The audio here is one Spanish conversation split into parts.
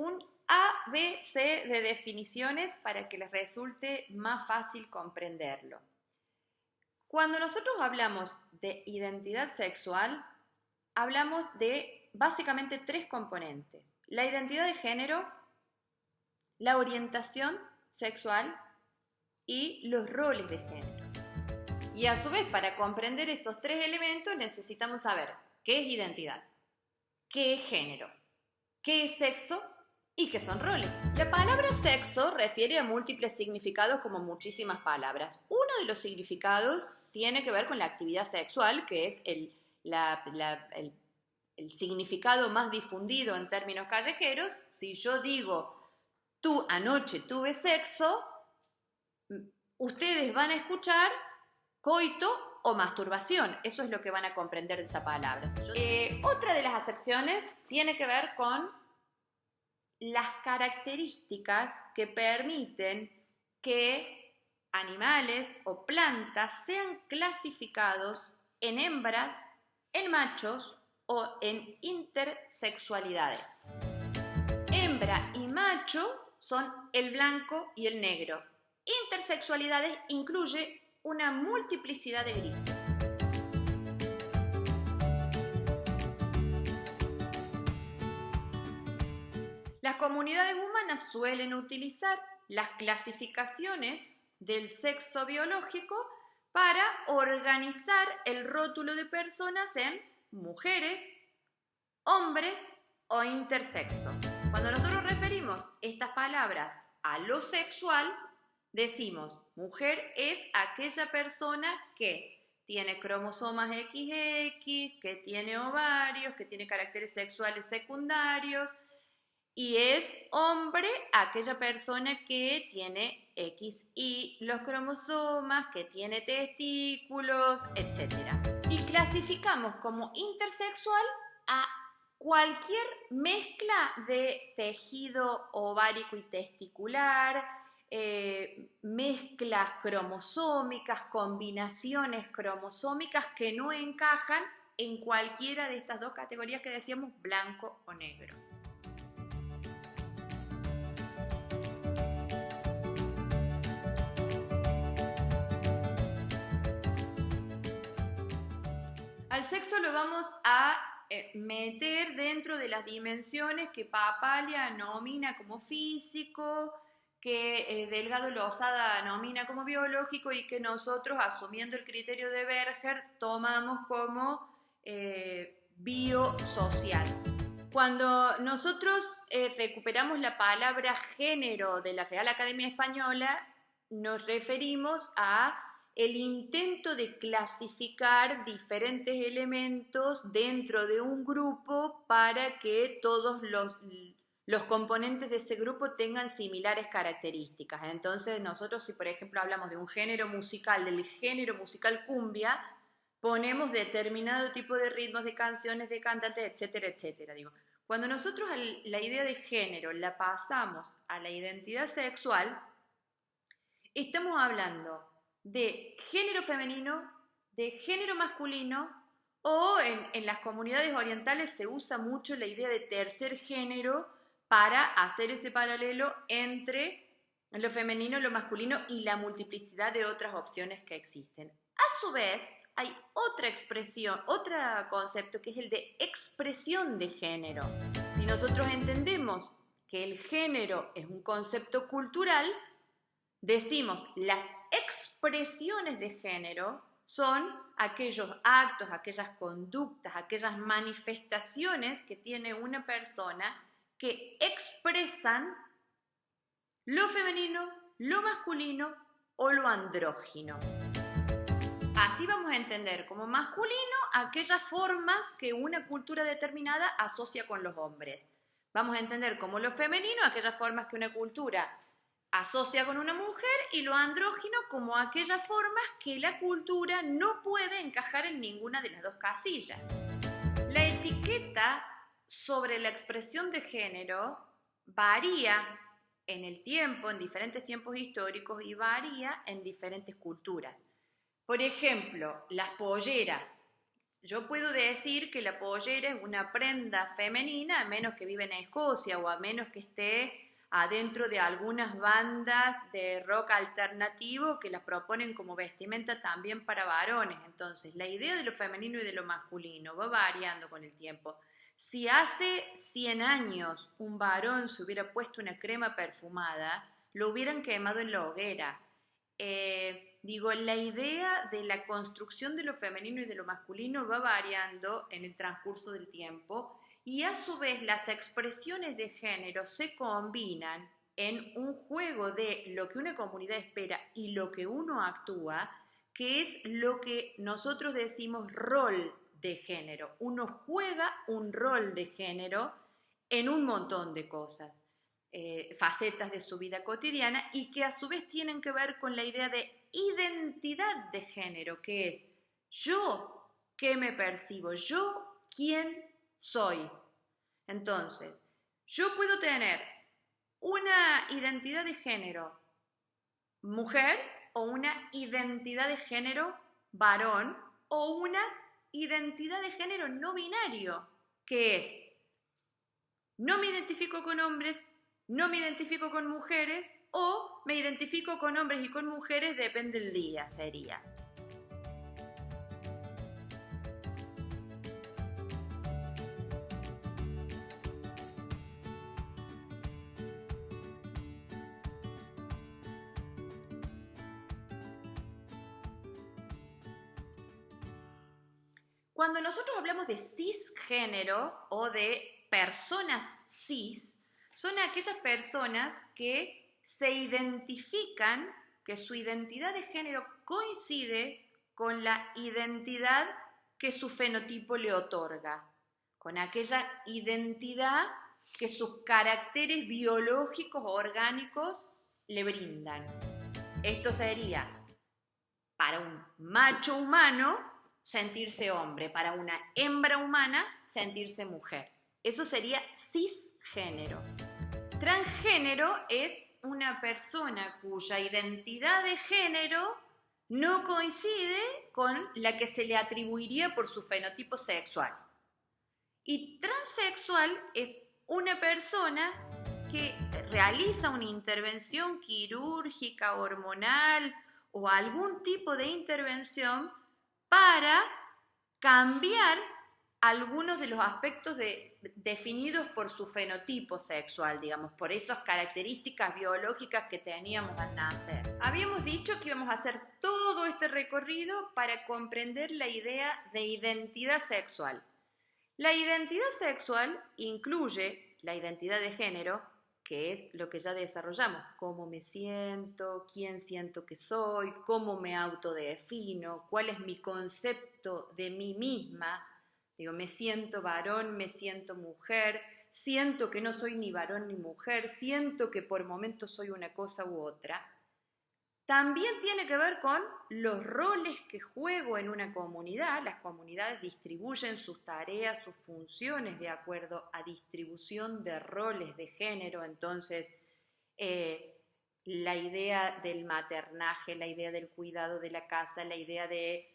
un ABC de definiciones para que les resulte más fácil comprenderlo. Cuando nosotros hablamos de identidad sexual, hablamos de básicamente 3 componentes: la identidad de género, la orientación sexual y los roles de género. Y a su vez, para comprender esos 3 elementos necesitamos saber qué es identidad, qué es género, qué es sexo y qué son roles. La palabra sexo refiere a múltiples significados como muchísimas palabras. Uno de los significados tiene que ver con la actividad sexual, que es el significado más difundido en términos callejeros. Si yo digo, tú anoche tuve sexo, ustedes van a escuchar coito o masturbación. Eso es lo que van a comprender de esa palabra. Otra de las acepciones tiene que ver con las características que permiten que animales o plantas sean clasificados en hembras, en machos o en intersexualidades. Hembra y macho son el blanco y el negro. Intersexualidades incluye una multiplicidad de grises. Las comunidades humanas suelen utilizar las clasificaciones del sexo biológico para organizar el rótulo de personas en mujeres, hombres o intersexo. Cuando nosotros referimos estas palabras a lo sexual, decimos, mujer es aquella persona que tiene cromosomas XX, que tiene ovarios, que tiene caracteres sexuales secundarios, y es hombre aquella persona que tiene XY los cromosomas, que tiene testículos, etc. Y clasificamos como intersexual a cualquier mezcla de tejido ovárico y testicular, mezclas cromosómicas, combinaciones cromosómicas que no encajan en cualquiera de estas 2 categorías que decíamos, blanco o negro. Al sexo lo vamos a meter dentro de las dimensiones que Papalia nomina como físico, que Delgado Lozada nomina como biológico y que nosotros, asumiendo el criterio de Berger, tomamos como biosocial. Cuando nosotros recuperamos la palabra género de la Real Academia Española, nos referimos a el intento de clasificar diferentes elementos dentro de un grupo para que todos los componentes de ese grupo tengan similares características. Entonces nosotros, si por ejemplo hablamos de un género musical, del género musical cumbia, ponemos determinado tipo de ritmos, de canciones, de cantantes, etcétera, etcétera. Cuando nosotros la idea de género la pasamos a la identidad sexual, estamos hablando de género femenino, de género masculino, o en las comunidades orientales se usa mucho la idea de tercer género para hacer ese paralelo entre lo femenino, lo masculino y la multiplicidad de otras opciones que existen. A su vez, hay otra expresión, otro concepto que es el de expresión de género. Si nosotros entendemos que el género es un concepto cultural, decimos las expresiones de género son aquellos actos, aquellas conductas, aquellas manifestaciones que tiene una persona que expresan lo femenino, lo masculino o lo andrógino. Así vamos a entender como masculino aquellas formas que una cultura determinada asocia con los hombres. Vamos a entender como lo femenino aquellas formas que una cultura asocia con una mujer, y lo andrógino como aquellas formas que la cultura no puede encajar en ninguna de las 2 casillas. La etiqueta sobre la expresión de género varía en el tiempo, en diferentes tiempos históricos, y varía en diferentes culturas. Por ejemplo, las polleras yo puedo decir que la pollera es una prenda femenina a menos que vive en Escocia o a menos que esté adentro de algunas bandas de rock alternativo que las proponen como vestimenta también para varones. Entonces, la idea de lo femenino y de lo masculino va variando con el tiempo. Si hace 100 años un varón se hubiera puesto una crema perfumada, lo hubieran quemado en la hoguera. La idea de la construcción de lo femenino y de lo masculino va variando en el transcurso del tiempo y a su vez las expresiones de género se combinan en un juego de lo que una comunidad espera y lo que uno actúa, que es lo que nosotros decimos rol de género. Uno juega un rol de género en un montón de cosas. Facetas de su vida cotidiana y que a su vez tienen que ver con la idea de identidad de género, que es yo qué me percibo, yo quién soy. Entonces, yo puedo tener una identidad de género mujer o una identidad de género varón o una identidad de género no binario, que es no me identifico con hombres, no me identifico con mujeres o me identifico con hombres y con mujeres, depende del día, sería. Cuando nosotros hablamos de cisgénero o de personas cis, son aquellas personas que se identifican, que su identidad de género coincide con la identidad que su fenotipo le otorga, con aquella identidad que sus caracteres biológicos o orgánicos le brindan. Esto sería, para un macho humano, sentirse hombre, para una hembra humana, sentirse mujer. Eso sería cisgénero. Transgénero es una persona cuya identidad de género no coincide con la que se le atribuiría por su fenotipo sexual. Y transexual es una persona que realiza una intervención quirúrgica, hormonal o algún tipo de intervención para cambiar algunos de los aspectos definidos por su fenotipo sexual, digamos, por esas características biológicas que teníamos al nacer. Habíamos dicho que íbamos a hacer todo este recorrido para comprender la idea de identidad sexual. La identidad sexual incluye la identidad de género, que es lo que ya desarrollamos, cómo me siento, quién siento que soy, cómo me autodefino, cuál es mi concepto de mí misma. Digo, me siento varón, me siento mujer, siento que no soy ni varón ni mujer, siento que por momentos soy una cosa u otra. También tiene que ver con los roles que juego en una comunidad. Las comunidades distribuyen sus tareas, sus funciones de acuerdo a distribución de roles de género. Entonces, la idea del maternaje, la idea del cuidado de la casa, la idea de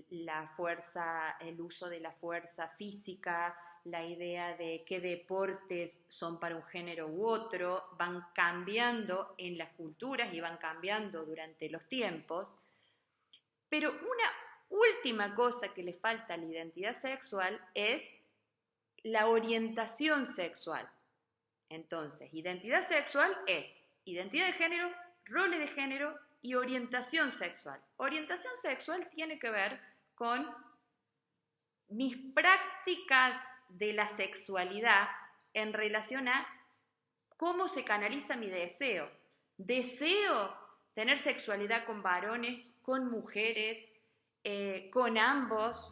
la fuerza, el uso de la fuerza física, la idea de qué deportes son para un género u otro, van cambiando en las culturas y van cambiando durante los tiempos. Pero una última cosa que le falta a la identidad sexual es la orientación sexual. Entonces, identidad sexual es identidad de género, roles de género y orientación sexual. Orientación sexual tiene que ver con mis prácticas de la sexualidad en relación a cómo se canaliza mi deseo. Deseo tener sexualidad con varones, con mujeres, con ambos.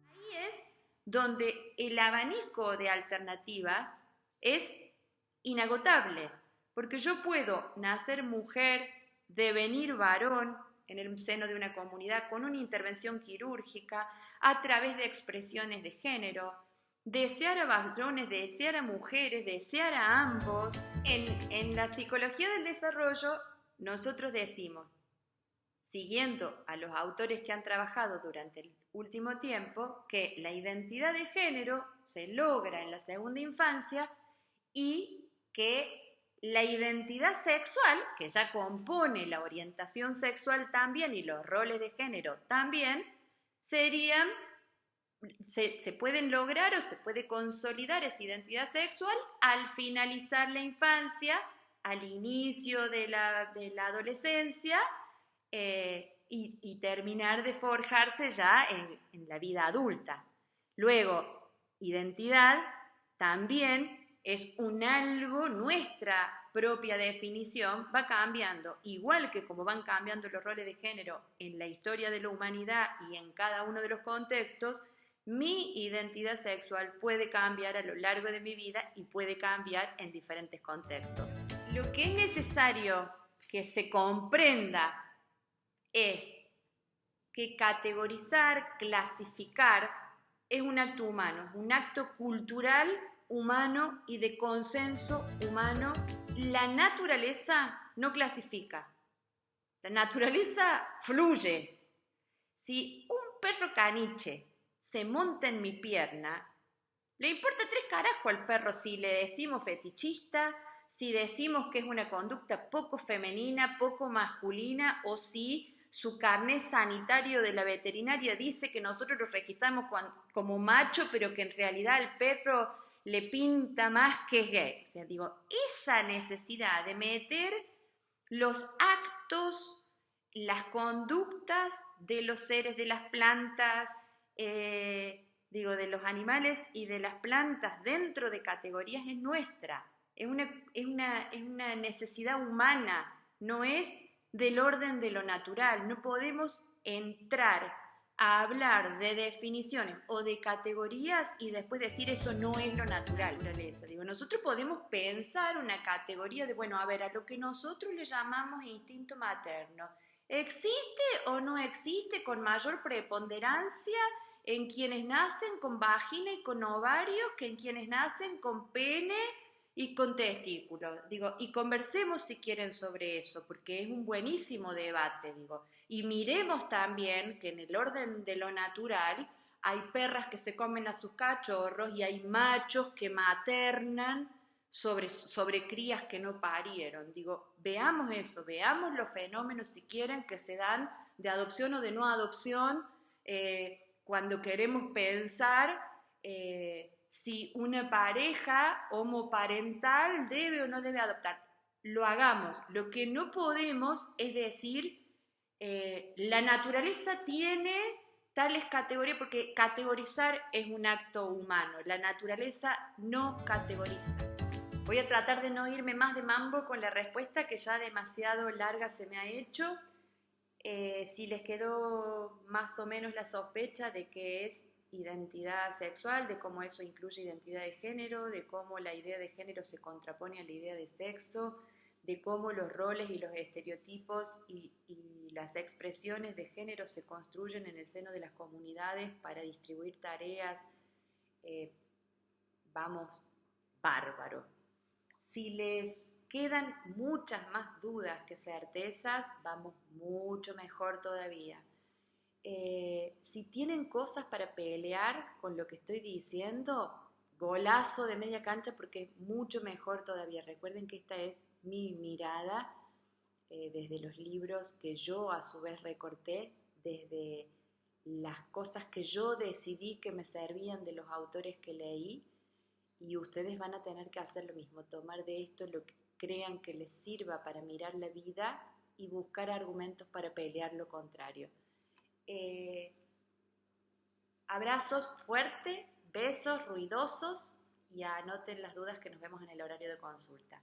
Ahí es donde el abanico de alternativas es inagotable, porque yo puedo nacer mujer, devenir varón en el seno de una comunidad con una intervención quirúrgica a través de expresiones de género. desear a varones, desear a mujeres, desear a ambos. En la psicología del desarrollo, nosotros decimos, siguiendo a los autores que han trabajado durante el último tiempo, que la identidad de género se logra en la segunda infancia y que la identidad sexual, que ya compone la orientación sexual también y los roles de género también, se pueden lograr o se puede consolidar esa identidad sexual al finalizar la infancia, al inicio de la adolescencia, y terminar de forjarse ya en la vida adulta. Luego, identidad también es un algo, nuestra propia definición va cambiando, igual que como van cambiando los roles de género en la historia de la humanidad y en cada uno de los contextos, mi identidad sexual puede cambiar a lo largo de mi vida y puede cambiar en diferentes contextos. Lo que es necesario que se comprenda es que categorizar, clasificar, es un acto humano, un acto cultural humano y de consenso humano. La naturaleza no clasifica, la naturaleza fluye. Si un perro caniche se monta en mi pierna, le importa tres carajos al perro si le decimos fetichista, si decimos que es una conducta poco femenina, poco masculina, o si su carnet sanitario de la veterinaria dice que nosotros lo registramos como macho, pero que en realidad al perro le pinta más que es gay. O sea, digo, esa necesidad de meter los actos, las conductas de los seres, de las plantas, de los animales y de las plantas dentro de categorías es nuestra. Es una necesidad humana, no es del orden de lo natural. No podemos entrar a hablar de definiciones o de categorías y después decir eso no es lo natural. Nosotros podemos pensar una categoría de, bueno, a ver, a lo que nosotros le llamamos instinto materno, ¿existe o no existe con mayor preponderancia en quienes nacen con vagina y con ovarios que en quienes nacen con pene y con testículos? Y conversemos si quieren sobre eso, porque es un buenísimo debate, y miremos también que en el orden de lo natural hay perras que se comen a sus cachorros y hay machos que maternan sobre crías que no parieron. Veamos eso, veamos los fenómenos si quieren que se dan de adopción o de no adopción, cuando queremos pensar si una pareja homoparental debe o no debe adoptar. Lo hagamos. Lo que no podemos es decir la naturaleza tiene tales categorías, porque categorizar es un acto humano. La naturaleza no categoriza. Voy a tratar de no irme más de mambo con la respuesta, que ya demasiado larga se me ha hecho. Si les quedó más o menos la sospecha de que es identidad sexual, de cómo eso incluye identidad de género, de cómo la idea de género se contrapone a la idea de sexo, de cómo los roles y los estereotipos y las expresiones de género se construyen en el seno de las comunidades para distribuir tareas, vamos, bárbaro. Si les quedan muchas más dudas que certezas, vamos mucho mejor todavía. Si tienen cosas para pelear con lo que estoy diciendo, golazo de media cancha, porque es mucho mejor todavía. Recuerden que esta es mi mirada desde los libros que yo a su vez recorté, desde las cosas que yo decidí que me servían de los autores que leí, y ustedes van a tener que hacer lo mismo, tomar de esto lo que crean que les sirva para mirar la vida y buscar argumentos para pelear lo contrario. Abrazos fuertes, besos ruidosos y anoten las dudas, que nos vemos en el horario de consulta.